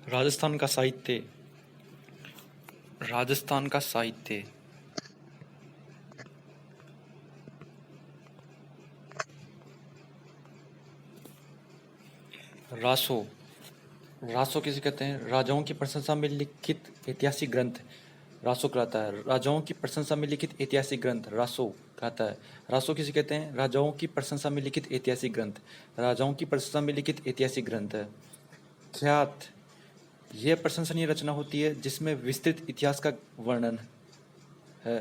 राजस्थान का साहित्य। राजस्थान का साहित्य। रासो। रासो किसे कहते हैं? राजाओं की प्रशंसा में लिखित ऐतिहासिक ग्रंथ रासो कहलाता है। राजाओं की प्रशंसा में लिखित ऐतिहासिक ग्रंथ रासो कहता है। रासो किसे कहते हैं? राजाओं की प्रशंसा में लिखित ऐतिहासिक ग्रंथ। राजाओं की प्रशंसा में लिखित ऐतिहासिक ग्रंथ है। ख्यात। यह प्रशंसनीय रचना होती है जिसमें विस्तृत इतिहास का वर्णन है।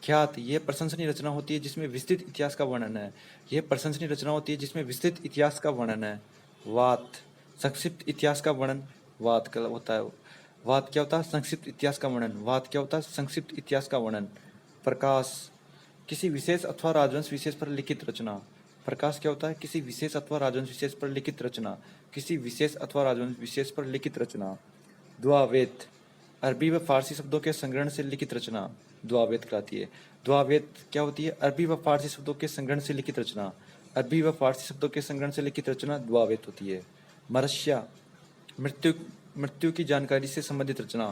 ख्यात। यह प्रशंसनीय रचना होती है जिसमें विस्तृत इतिहास का वर्णन है। यह प्रशंसनीय रचना होती है जिसमें विस्तृत इतिहास का वर्णन है। वात। संक्षिप्त इतिहास का वर्णन वात का होता है। वात क्या होता है? संक्षिप्त इतिहास का वर्णन। वात क्या होता है? संक्षिप्त इतिहास का वर्णन। प्रकाश। किसी विशेष अथवा राजवंश विशेष पर लिखित रचना। प्रकाश क्या होता है? किसी विशेष अथवा राजवंश विशेष पर लिखित रचना। किसी विशेष अथवा राजवंश विशेष पर लिखित रचना। द्वावेत। अरबी व फारसी शब्दों के संग्रहण से लिखित रचना द्वावेत कहलाती है। द्वावेत क्या होती है? अरबी व फारसी शब्दों के संग्रहण से लिखित रचना। अरबी व फारसी शब्दों के संग्रहण से लिखित रचना द्वावेत होती है। मरस्या। मृत्यु मृत्यु की जानकारी से संबंधित रचना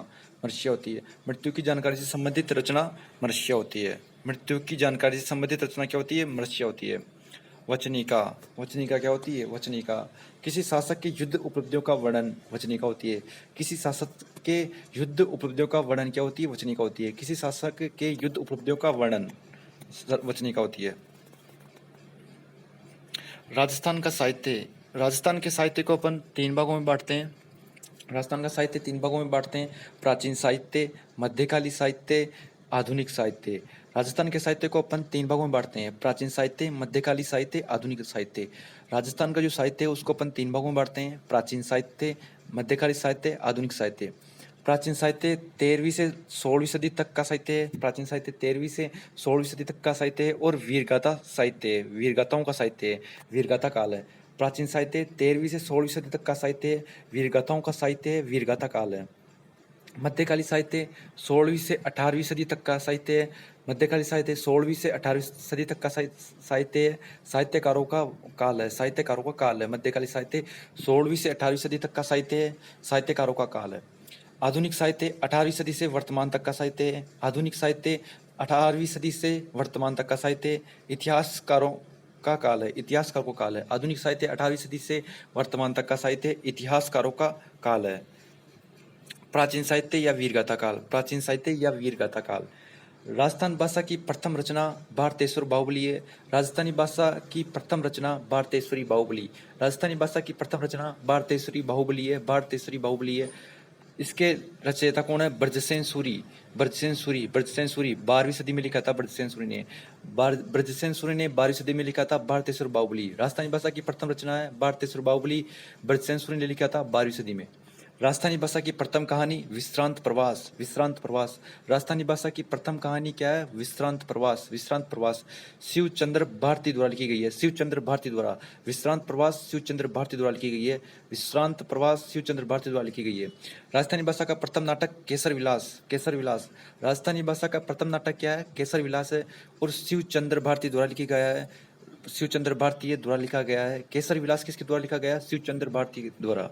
मरस्या होती है। मृत्यु की जानकारी से संबंधित रचना मरस्या होती है। मृत्यु की जानकारी से संबंधित रचना क्या होती है? मरस्या होती है। वचनिका। वचनिका क्या होती है? वचनिका किसी शासक के युद्ध उपलब्धियों का वर्णन वचनिका होती है। किसी शासक के युद्ध उपलब्धियों का वर्णन क्या होती है? वचनिका होती है। किसी शासक के युद्ध उपलब्धियों का वर्णन वचनिका होती है। राजस्थान का साहित्य। राजस्थान के साहित्य को अपन तीन भागों में बांटते हैं। राजस्थान का साहित्य तीन भागों में बांटते हैं: प्राचीन साहित्य, मध्यकालीन साहित्य, आधुनिक साहित्य। राजस्थान के साहित्य को अपन तीन भागों में बांटते हैं: प्राचीन साहित्य, मध्यकालीन साहित्य, आधुनिक साहित्य। राजस्थान का जो साहित्य है उसको अपन तीन भागों में बांटते हैं: प्राचीन साहित्य, मध्यकालीन साहित्य, आधुनिक साहित्य। प्राचीन साहित्य 13वीं से 16वीं सदी तक का साहित्य है। प्राचीन साहित्य 13वीं से 16वीं सदी तक का साहित्य है और वीरगाथा साहित्य है, वीरगाथाओं का साहित्य है, वीरगाथा काल है। प्राचीन साहित्य 13वीं से 16वीं सदी तक का साहित्य है, वीरगाथाओं का साहित्य है, वीरगाथा काल है। मध्यकालीन साहित्य 16वीं से 18वीं सदी तक का साहित्य है। मध्यकालीन साहित्य 16वीं से 18वीं सदी तक का साहित्य है, साहित्यकारों का काल है, साहित्यकारों का काल है। मध्यकालीन साहित्य 16वीं से 18वीं सदी तक का साहित्य है, साहित्यकारों का काल है। आधुनिक साहित्य 18वीं सदी से वर्तमान तक का साहित्य है। आधुनिक साहित्य 18वीं सदी से वर्तमान तक का साहित्य है, इतिहासकारों का काल है, इतिहासकारों का काल है। आधुनिक साहित्य 18वीं सदी से वर्तमान तक का साहित्य इतिहासकारों का काल है। प्राचीन साहित्य या वीरगाथा काल। प्राचीन साहित्य या वीरगाथा काल। राजस्थान भाषा की प्रथम रचना भारतेश्वर बाहुबली है। राजस्थानी भाषा की प्रथम रचना भारतेश्वरी बाहुबली। राजस्थानी भाषा की प्रथम रचना भारतेश्वरी बाहुबली है, भारतेश्वरी बाहुबली है। इसके रचयिता कौन है? ब्रजसेन सूरी। ब्रजसेन सूरी, ब्रजसेन सूरी 12वीं सदी में लिखा था ब्रजसेन सूरी ने। ब्रजसेन सूरी ने 12वीं सदी में लिखा था भारतेश्वर बाहुबली। राजस्थानी भाषा की प्रथम रचना है भारतेश्वर बाहुबली, ब्रजसेन सूरी ने लिखा था 12वीं सदी में। राजस्थानी भाषा की प्रथम कहानी विश्रांत प्रवास। विश्रांत प्रवास। राजस्थानी भाषा की प्रथम कहानी क्या है? विश्रांत प्रवास। विश्रांत प्रवास शिव चंद्र भारती द्वारा लिखी गई है। शिव चंद्र भारती द्वारा। विश्रांत प्रवास शिव चंद्र भारती द्वारा लिखी गई है। विश्रांत प्रवास शिव चंद्र भारती द्वारा लिखी गई है। राजस्थानी भाषा का प्रथम नाटक केसर विलास। केसर विलास। राजस्थानी भाषा का प्रथम नाटक क्या है? केसर विलास है और शिव चंद्र भारती द्वारा लिखी गया है। शिव चंद्र भारती द्वारा लिखा गया है। केसर विलास किसके द्वारा लिखा गया है? शिव चंद्र भारती द्वारा।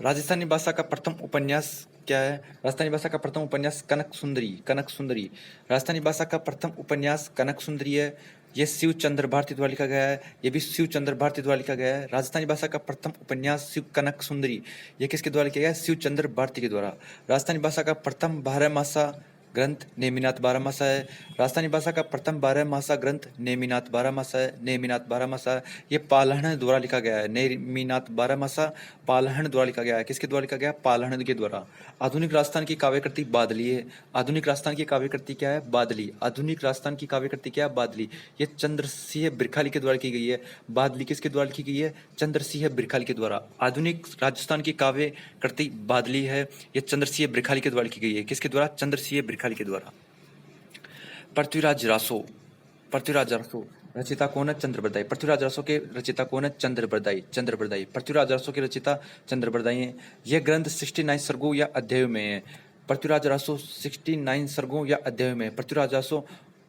राजस्थानी भाषा का प्रथम उपन्यास क्या है? राजस्थानी भाषा का प्रथम उपन्यास कनक सुंदरी। कनक सुंदरी। राजस्थानी भाषा का प्रथम उपन्यास कनक सुंदरी है। यह शिव चंद्र भारती द्वारा लिखा गया है। यह भी शिव चंद्र भारती द्वारा लिखा गया है। राजस्थानी भाषा का प्रथम उपन्यास शिव कनक सुंदरी, यह किसके द्वारा लिखा गया है? शिव चंद्र भारती के द्वारा। राजस्थानी भाषा का प्रथम 12मासा ग्रंथ नेमिनाथ 12मासा है। राजस्थानी भाषा का प्रथम 12मासा ग्रंथ नेमिनाथ 12मासा है। नेमिनाथ 12मासा ये पालहण द्वारा लिखा गया है। नेमिनाथ 12मासा पालहण द्वारा लिखा गया है। किसके द्वारा लिखा गया? पालहण के द्वारा। आधुनिक राजस्थान की काव्य कृति बादली है। आधुनिक राजस्थान की काव्य कृति क्या है? बादली। आधुनिक राजस्थान की काव्य कृति क्या है? बादली। ये चंद्रसिंह बिरखाली के द्वारा की गई है। बादली किसके द्वारा लिखी गई है? चंद्रसिंह बिरखाली के द्वारा। आधुनिक राजस्थान की काव्य कृति बादली है। ये चंद्रसिंह बिरखाली के द्वारा लिखी गई है। किसके द्वारा? चंद्रसिंह बिरखाली के द्वारा। पृथ्वीराज रासो। पृथ्वीराज रासो रचिता कौन है? चंद्रबरदाई। पृथ्वीराज रासो के रचिता कौन है? चंद्रबरदाई। चंद्रबरदाई। पृथ्वीराज रासो के रचिता चंद्रबरदाई है। यह ग्रंथ 69 सर्गों या अध्यायों में है। पृथ्वीराज रासो 69 सर्गों या अध्यायों में। पृथ्वीराज रासो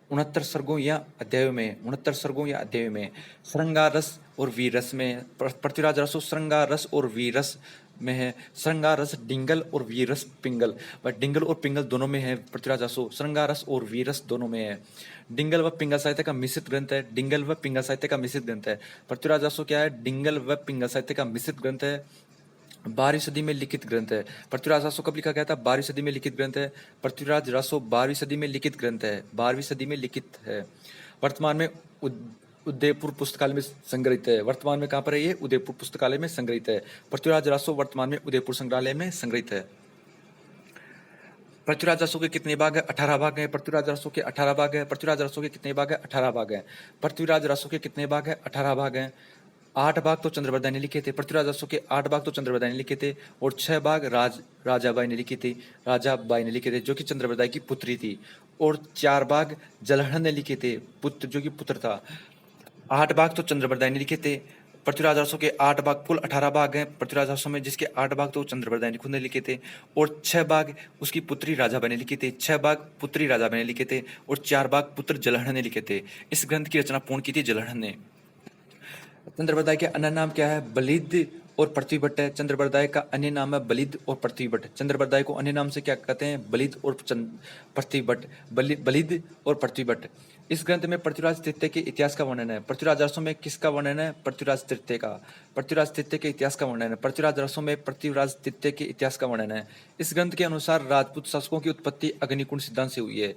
69 सर्गों या अध्यायों में। 69 सर्गों या अध्यायों में। श्रृंगार रस और वीरस में है। पृथ्वीराज रासो श्रृंगार रस और वीरस में है। श्रृंगार रस डिंगल और वीरस पिंगल, वह डिंगल और पिंगल दोनों में है। पृथ्वीराज रासो श्रृंगार रस और वीरस दोनों में है। डिंगल व पिंगल साहित्य का मिश्रित ग्रंथ है। डिंगल व पिंगल साहित्य का मिश्रित ग्रंथ है। पृथ्वीराज रासो क्या है? डिंगल व पिंगल साहित्य का मिश्रित ग्रंथ है। 12वीं सदी में लिखित ग्रंथ है। पृथ्वीराज रासो कब लिखा गया था? 12वीं सदी में लिखित ग्रंथ है। पृथ्वीराज रासो 12वीं सदी में लिखित ग्रंथ है। 12वीं सदी में लिखित है। वर्तमान में उदयपुर पुस्तकालय में संग्रहित है। वर्तमान में कहाँ पर है ये? उदयपुर पुस्तकालय में संग्रहित है। पृथ्वीराज रासो वर्तमान में उदयपुर संग्रहालय में संग्रहित है। पृथ्वीराज रासो के कितने भाग है? 18 भाग है। पृथ्वीराज रासो के 18 भाग है। पृथ्वीराज रासो के कितने भाग है? 18 भाग है। पृथ्वीराज रासो के कितने भाग है? 18 भाग है। 8 भाग तो चंद्रबरदाई ने लिखे थे। पृथ्वीराज रासो के 8 भाग तो चंद्रबरदाई ने लिखे थे और 6 भाग राजाबाई ने लिखे थे। राजाबाई ने लिखे थे जो कि चंद्रबरदाई की पुत्री थी। और 4 भाग जलहन ने लिखे थे, पुत्र जो कि पुत्र था। 8 भाग तो चंद्रबरदाई ने लिखे थे। पृथ्वीराज रासो के 8 भाग, कुल 18 भाग हैं पृथ्वीराज रासो में, जिसके 8 भाग तो चंद्रबरदाई ने खुद ने लिखे थे और 6 भाग उसकी पुत्री राजाबाई ने लिखे थे। 6 भाग पुत्री राजाबाई ने लिखे थे और 4 भाग पुत्र जलहन ने लिखे थे। इस ग्रंथ की रचना पूर्ण की थी जलहन ने। चंद्रबरदाई के अन्य नाम क्या है? बलिद और पृथ्वीबट है। चंद्रबरदाई का अन्य नाम है बलिद और पृथ्वीबट। चंद्रबरदाई को अन्य नाम से क्या कहते हैं? बलिद और पृथ्वीबट। बलिद और पृथ्वीबट। इस ग्रंथ में पृथ्वीराज तृतीय के इतिहास का वर्णन है। पृथ्वीराज रासो में किसका वर्णन है? पृथ्वीराज तृतीय का। पृथ्वीराज तृतीय के इतिहास का वर्णन है। पृथ्वीराज रासो में पृथ्वीराज तृतीय के इतिहास का वर्णन है। इस ग्रंथ के अनुसार राजपूत शासकों की उत्पत्ति अग्निकुंड सिद्धांत से हुई है।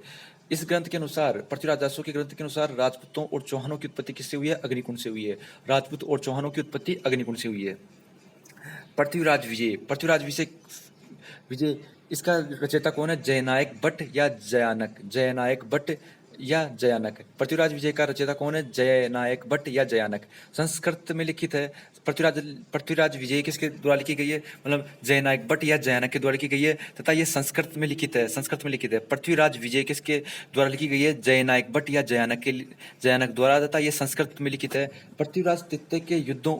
इस ग्रंथ के अनुसार, पृथ्वीराज रासो के ग्रंथ के अनुसार, राजपूतों और चौहानों की उत्पत्ति किससे हुई है? अग्निकुंड से हुई है। राजपूत और चौहानों की उत्पत्ति अग्निकुंड से हुई है। पृथ्वीराज विजय। पृथ्वीराज विजय विजय इसका रचयिता कौन है? जयनायक भट्ट या जयानक? जयनायक भट्ट या जयानक? पृथ्वीराज विजय का रचयिता कौन है? जयनायक भट्ट या जयानक? संस्कृत में लिखित है। पृथ्वीराज विजय किसके द्वारा लिखी गई है? मतलब जयनायक भट्ट या जयानक के द्वारा लिखी गई है तथा ये संस्कृत में लिखित है। संस्कृत में लिखित है। पृथ्वीराज विजय किसके द्वारा लिखी गई है? जयनायक भट्ट या जयानक द्वारा तथा ये संस्कृत में लिखित है। पृथ्वीराज तृतीय के युद्धों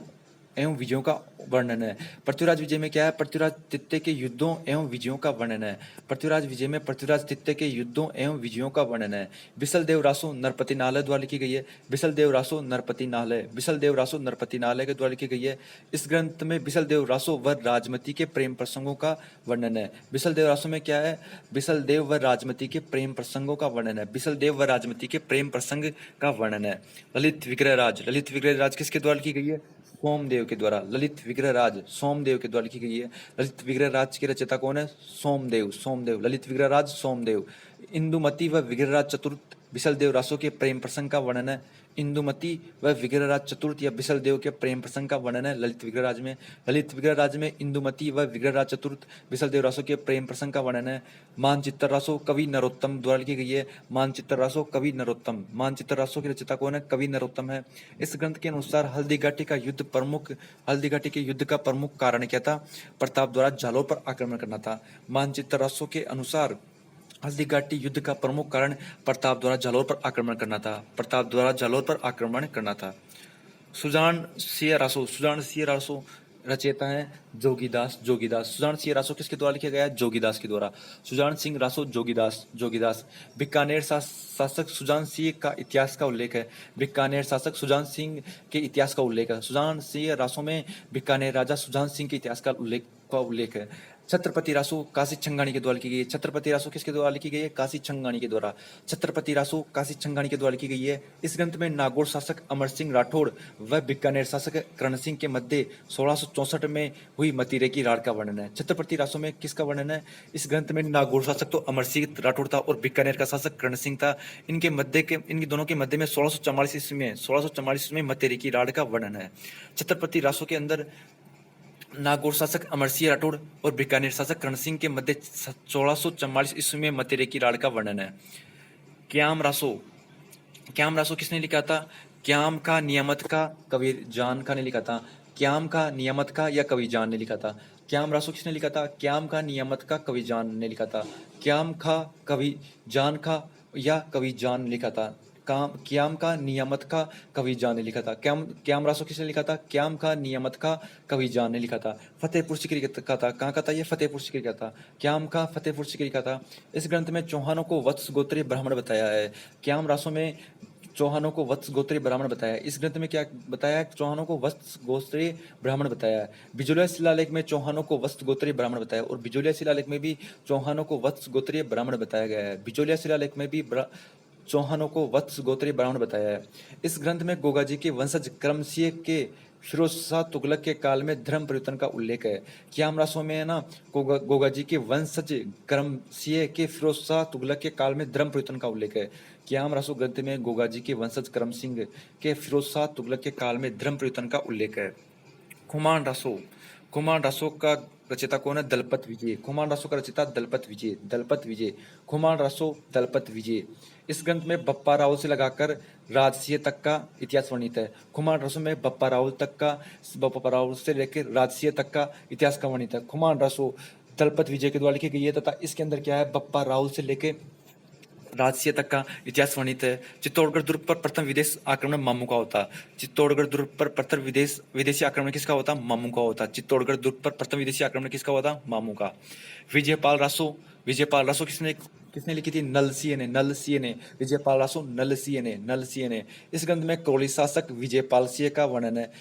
एवं विजयों का वर्णन है। पृथ्वीराज विजय में क्या है? पृथ्वीराज तृतीय के युद्धों एवं विजयों का वर्णन है। पृथ्वीराज विजय में पृथ्वीराज तृतीय के युद्धों एवं विजयों का वर्णन है। बिसलदेव रासो नरपति नालय द्वारा लिखी गई है। बिसलदेव रासो नरपति नालय, बिसलदेव रासो नरपति नालय के द्वारा लिखी गई है। इस ग्रंथ में बिसलदेव रासो व राजमती के प्रेम प्रसंगों का वर्णन है। बिसलदेव रासो में क्या है? बिसलदेव व राजमती के प्रेम प्रसंगों का वर्णन है। बिसलदेव व राजमती के प्रेम प्रसंग का वर्णन है। ललित विग्रह राज। ललित विग्रह राज किसके द्वारा लिखी गई है? सोमदेव के द्वारा। ललित विग्रह राज सोमदेव के द्वारा लिखी गई है। ललित विग्रह राज के रचयिता कौन है? सोमदेव। सोमदेव। ललित विग्रह राज सोमदेव। इंदुमती व विग्रहराज चतुर्थ बिसलदेव रासो के प्रेम प्रसंग का वर्णन है। इंदुमती व विग्रहराज चतुर्थ या बिसलदेव के प्रेम प्रसंग का वर्णन है ललित विग्रह राज में। ललित विग्रह राज में इंदुमती व विग्रहराज चतुर्थ बिसलदेव रासो के प्रेम प्रसंग का वर्णन है। मानचित्र रासो कवि नरोत्तम द्वारा लिखी गई है। मानचित्र रासो कवि नरोत्तम। मानचित्र रासो की रचयिता कौन है? कवि नरोत्तम है। इस ग्रंथ के अनुसार हल्दी घाटी के युद्ध का प्रमुख कारण क्या था? प्रताप द्वारा जालौर पर आक्रमण करना था। मानचित्र रासो के अनुसार हल्दीघाटी युद्ध का प्रमुख कारण प्रताप द्वारा जालौर पर आक्रमण करना था। प्रताप द्वारा जालौर पर आक्रमण करना था। सुजान सिंह रासो। सुजान सिंह रासो रचयिता है जोगीदास। जोगीदास। सुजान सिंह रासो किसके द्वारा लिखा गया है? जोगीदास के द्वारा। सुजान सिंह रासो जोगीदास। जोगीदास। बीकानेर शासक सुजान सिंह का इतिहास का उल्लेख है। बीकानेर शासक सुजान सिंह के इतिहास का उल्लेख है। सुजान सिंह रासो में बीकानेर राजा सुजान सिंह के इतिहास का उल्लेख है। छत्रपति रासो काशी छंगाणी के द्वारा लिखी गई है। छत्रपति रासो किसके द्वारा लिखी गई है? काशी छंगाणी के द्वारा। छत्रपति रासो काशी छंगाणी के द्वारा लिखी गई है। इस ग्रंथ में नागौर शासक अमर सिंह राठौड़ व बीकानेर शासक कर्ण सिंह के मध्य 1664 में हुई मतीरे की राड़ का वर्णन है। छत्रपति रासो में किसका वर्णन है? इस ग्रंथ में नागौर शासक तो अमर सिंह राठौड़ था और बीकानेर का शासक कर्ण सिंह था। इनके दोनों के मध्य में 1644 में मतीरे की राड़ का वर्णन है। छत्रपति रासो के अंदर नागौर शासक अमर सिंह राठौड़ और बीकानेर शासक कर्ण सिंह के मध्य 1644 ईस्वी में मतीरे की राड़ का वर्णन है। क्याम रासो। क्याम रासो किसने लिखा था? क्याम का नियमत का कवि जान का ने लिखा था। क्याम का नियमत का या कवि जान ने लिखा था। क्याम रासो किसने लिखा था? क्याम का नियमत का कवि जान ने लिखा था। क्याम का कवि जान का या कवि जान ने लिखा था। क्याम का नियमत का कवि जान ने लिखा था। क्याम रासो किसने लिखा था? क्याम का नियमत का कवि जान ने लिखा था। फतेहपुर सीकरी का था। कहाँ का था ये? फतेहपुर सीकरी का था। क्याम का फतेहपुर सीकरी का था। इस ग्रंथ में चौहानों को वत्स गोत्रीय ब्राह्मण बताया है। क्याम रासो में चौहानों को वत्स गोत्रीय ब्राह्मण बताया है। इस ग्रंथ में क्या बताया है? चौहानों को वत्स गोत्रीय ब्राह्मण बताया है। बिजोलिया शिलालेख में चौहानों को वत्स गोत्रीय ब्राह्मण बताया है और बिजोलिया शिलालेख में भी चौहानों को वत्स गोत्रीय ब्राह्मण बताया गया है। बिजोलिया शिलालेख में भी चौहानों को वत्स गोत्रीय ब्राह्मण बताया है। इस ग्रंथ में गोगाजी के वंशज क्रमसिंह के फिरोज शाह तुगलक के काल में धर्म परिवर्तन का उल्लेख है। क्याम रासों में है ना, गोगाजी के वंशज क्रमसिंह के फिरोज शाह तुगलक के काल में धर्म परिवर्तन का उल्लेख है। क्याम रासो ग्रंथ में गोगाजी के वंशज करम सिंह के फिरोज शाह तुगलक के काल में धर्म परिवर्तन का उल्लेख है। खुमान रासो, खुमान रासो का रचयिता कौन है? दलपत विजय। खुमान रासो का रचयिता दलपत विजय, दलपत विजय। खुमान रासो दलपत विजय। इस ग्रंथ में बप्पा राव से लगाकर राजसिंह तक का इतिहास वर्णित है। खुमान रासो में बप्पा राव से लेकर राजसिंह तक का इतिहास का वर्णित है। खुमान रासो दलपत विजय के द्वारा लिखी गई है तथा इसके अंदर क्या है? बप्पा राव से लेकर राजसिंह तक का इतिहास वर्णित है। चित्तौड़गढ़ दुर्ग पर प्रथम विदेश आक्रमण मामू का होता। चित्तौड़गढ़ दुर्ग पर प्रथम विदेशी आक्रमण किसका होता? मामू का होता। चित्तौड़गढ़ दुर्ग पर प्रथम विदेशी आक्रमण किसका होता? मामू का। विजयपाल रासो किसने लिखी थी? नलसिंह ने, नलसिंह ने। विजयपाल रासो नलसिंह ने, नलसिंह ने। इस ग्रंथ में करौली शासक विजयपाल सिंह का वर्णन है।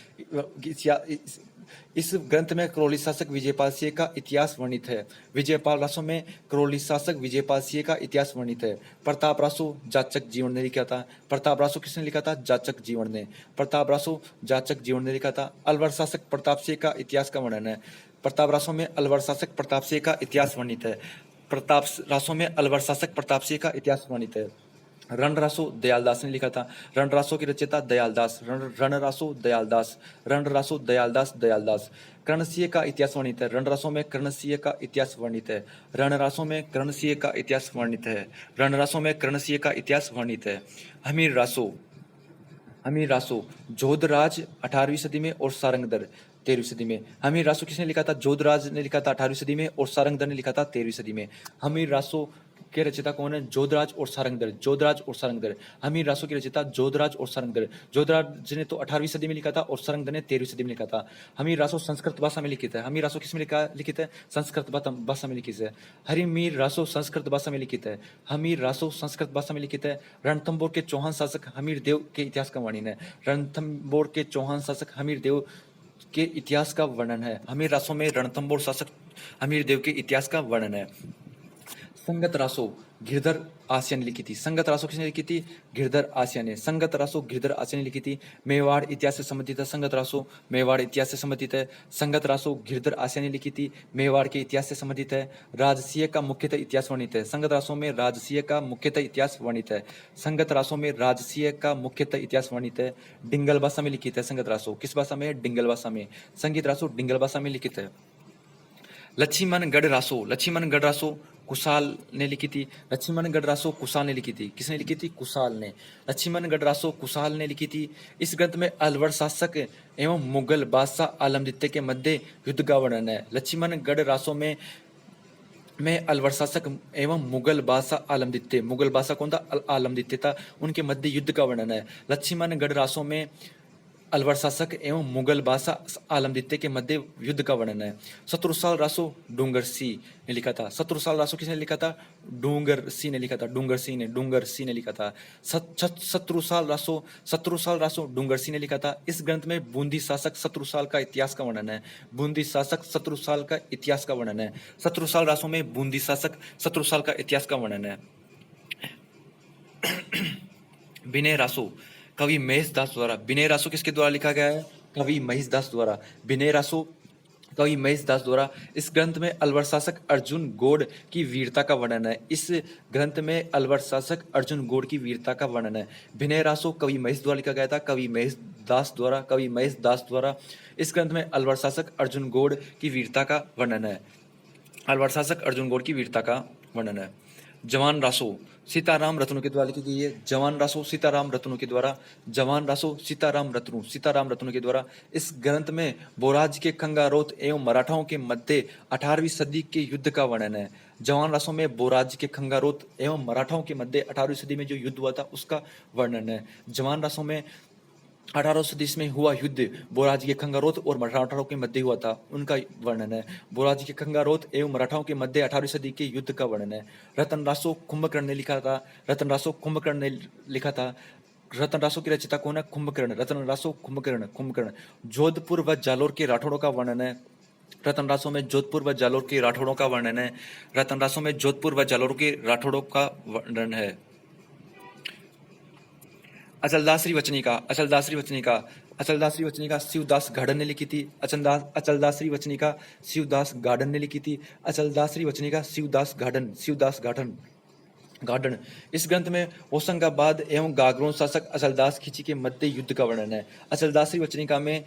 इस ग्रंथ में करौली शासक विजयपाल सिंह का इतिहास वर्णित है। विजयपाल रासो में करौली शासक विजयपाल सिंह का इतिहास वर्णित है। प्रताप रासो जाचक जीवन ने लिखा था। प्रताप रासो किसने लिखा था? जाचक जीवन ने। प्रताप रासो जाचक जीवन ने लिखा था। अलवर शासक प्रताप सिंह का इतिहास का वर्णन है। प्रताप रासो में अलवर शासक प्रताप सिंह का इतिहास वर्णित है। प्रताप रासो में अलवर शासक प्रताप सिंह का इतिहास वर्णित है। रणरासो दयालदास ने लिखा था। रणरासो की रचयिता दयालदास, रणरासो दयालदास, रणरासो दयालदास, दयालदास। कर्णसिंह का इतिहास वर्णित है। रणरासो में कर्णसिंह का इतिहास वर्णित है। रणरासो में कर्णसिंह का इतिहास वर्णित है। रणरासो में कर्णसिंह का इतिहास वर्णित है। हमीर रासो, हमीर रासो जोधराज 18वीं सदी में और सारंगधर 13वीं सदी में। हमीर रासो किसने लिखा था? जोधराज ने लिखा था 18वीं सदी में और सारंगधर ने लिखा था 13वीं सदी में। हमीर रासो के रचयिता कौन है? जोधराज और सारंगधर, जोधराज और सारंगधर। हमीर रासो की रचयिता जोधराज और सारंगधर। जोधराज ने तो 18वीं सदी में लिखा था और सारंगधर ने 13वीं सदी में लिखा था। हमीर रासो संस्कृत भाषा में लिखित है। हमीर रासो किस में लिखित है? संस्कृत भाषा में लिखित है। हमीर रासो संस्कृत भाषा में लिखित है। हमीर रासो संस्कृत भाषा में लिखित है। रणथंभौर के चौहान शासक हमीर देव के इतिहास का वर्णन है। रणथंभौर के चौहान शासक हमीर देव के इतिहास का वर्णन है। हमीर रासो में रणथंभौर शासक हमीर देव के इतिहास का वर्णन है। संगत रासो गिरधर आसिया ने लिखी थी। संगत रासो किसने लिखी थी? गिरधर आसिया ने। संगत रासो गिरधर आसिया ने लिखी थी। मेवाड़ इतिहास से संबंधित है। संगत रासो मेवाड़ इतिहास से संबंधित है। संगत रासो गिरधर आसिया ने लिखी थी। मेवाड़ के इतिहास से संबंधित है। राजसीय का मुख्यतः इतिहास वर्णित है। संगत रासो में राजसीय का मुख्यतः इतिहास वर्णित है। संगत रासो में राजसीय का मुख्यतः इतिहास वर्णित है। डिंगल भाषा में लिखित है। संगत रासो किस भाषा में? डिंगल भाषा में। संगीत रासो डिंगल भाषा में लिखित है। लक्ष्मणगढ़ रासो कुशाल ने लिखी थी। लक्ष्मणगढ़ रासो कुशाल ने लिखी थी। किसने लिखी थी? कुशाल ने। लक्ष्मणगढ़ रासो कुशाल ने लिखी थी। इस ग्रंथ में अलवर शासक एवं मुगल बादशाह आलमदित्य के मध्य युद्ध का वर्णन है। लक्ष्मणगढ़ रासो में अलवर शासक एवं मुगल बादशाह आलमदित्य, मुगल बादशाह कौन था? आलमदित्य था, उनके मध्य युद्ध का वर्णन है। लक्ष्मणगढ़ रासो में अलवर शासक एवं मुगल बादशाह आलमदित्य के मध्य युद्ध का वर्णन है। शत्रुसाल रासो डूंगर सिंह ने लिखा था। शत्रुसाल रासो किसने लिखा था? डूंगर सिंह ने लिखा था। डूंगर सिंह ने लिखा था। शत्रुसाल रासो डूंगर सिंह ने लिखा था। इस ग्रंथ में बूंदी शासक शत्रुसाल का इतिहास का वर्णन है। बूंदी शासक शत्रुसाल का इतिहास का वर्णन है। शत्रुसाल रासो में बूंदी शासक शत्रुसाल का इतिहास का वर्णन है। विनय रासो कवि महेश दास द्वारा। विनय रासो किसके द्वारा लिखा गया है? कवि महेश दास द्वारा। विनय रासो कवि महेश दास द्वारा। इस ग्रंथ में अलवर शासक अर्जुन गौड़ की वीरता का वर्णन है। इस ग्रंथ में अलवर शासक अर्जुन गौड़ की वीरता का वर्णन है। विनय रासो कवि महेश द्वारा लिखा गया था। कवि महेश दास द्वारा। इस ग्रंथ में अलवर शासक अर्जुन गौड़ की वीरता का वर्णन है। अलवर शासक अर्जुन गौड़ की वीरता का वर्णन है। जवान रासो सीताराम रत्नों के द्वारा लिखी गई है। जवान रासो सीताराम रत्नों के द्वारा। जवान रासो सीताराम रत्नों के द्वारा। इस ग्रंथ में बोराज के खंगारोत एवं मराठाओं के मध्य 18वीं सदी के युद्ध का वर्णन है। जवान रासो में बोराज के खंगारोत एवं मराठाओं के मध्य 18वीं सदी में जो युद्ध हुआ था उसका वर्णन है। जवान रासो में 18 सदी में हुआ युद्ध बोराज के खंगारोत और मराठाओं के मध्य हुआ था, उनका वर्णन है। बोराज के खंगारोत एवं मराठाओं के मध्य 18वीं सदी के युद्ध का वर्णन है। रतन रासो कुंभकर्ण ने लिखा था। रतन रासो की रचयिता कौन है? कुंभकर्ण। रतन रासो कुंभकर्ण, कुंभकर्ण। जोधपुर व जालोर के राठौड़ों का वर्णन है। रतन रासो में जोधपुर व जालोर के राठौड़ों का वर्णन है। रतन रासो में जोधपुर व जालोर के राठौड़ों का वर्णन है। अचलदासरी वचनिका, अचलदासरी वचनिका, अचलदासरी वचनिका शिवदास गार्डन ने लिखी थी। अचलदासरी वचनिका शिवदास गार्डन ने लिखी थी। अचलदासरी वचनिका शिवदास गार्डन, शिवदास गार्डन, गार्डन। इस ग्रंथ में होशंगाबाद एवं गागरोन शासक अचलदास खिची के मध्य युद्ध का वर्णन है। अचलदासरी वचनिका में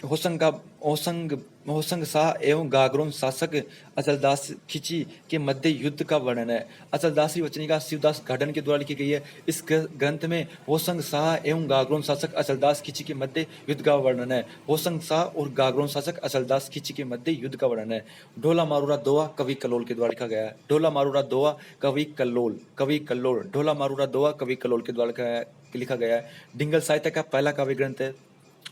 होशंग शाह एवं गागरोन शासक अचलदास खिची के मध्य युद्ध का वर्णन है। अचलदासरी वचनिका शिवदास गार्डन के द्वारा लिखी गई है। इस ग्रंथ में होशंग शाह एवं गागरोन शासक अचलदास खिची के मध्य युद्ध का वर्णन है। होशंग शाह और गागरोन शासक अचलदास खिची के मध्य युद्ध का वर्णन है। ढोला मारूरा दोहा कवि कल्लोल के द्वारा लिखा गया है। ढोला मारूरा दोहा कवि कल्लोल, कवि कल्लोल। ढोला मारूरा दोहा कवि कल्लोल के द्वारा लिखा गया है। डिंगल साहित्य का पहला काव्य ग्रंथ है।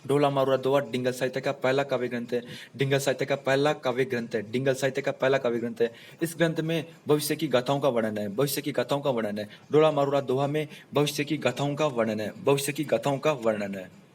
ढोला मारूरा दोहा डिंगल साहित्य का पहला काव्य ग्रंथ है। डिंगल साहित्य का पहला काव्य ग्रंथ है। डिंगल साहित्य का पहला काव्य ग्रंथ है। इस ग्रंथ में भविष्य की गाथाओं का वर्णन है। भविष्य की गाथाओं का वर्णन है। ढोला मारूरा दोहा में भविष्य की गाथाओं का वर्णन है। भविष्य की गाथाओं का वर्णन है।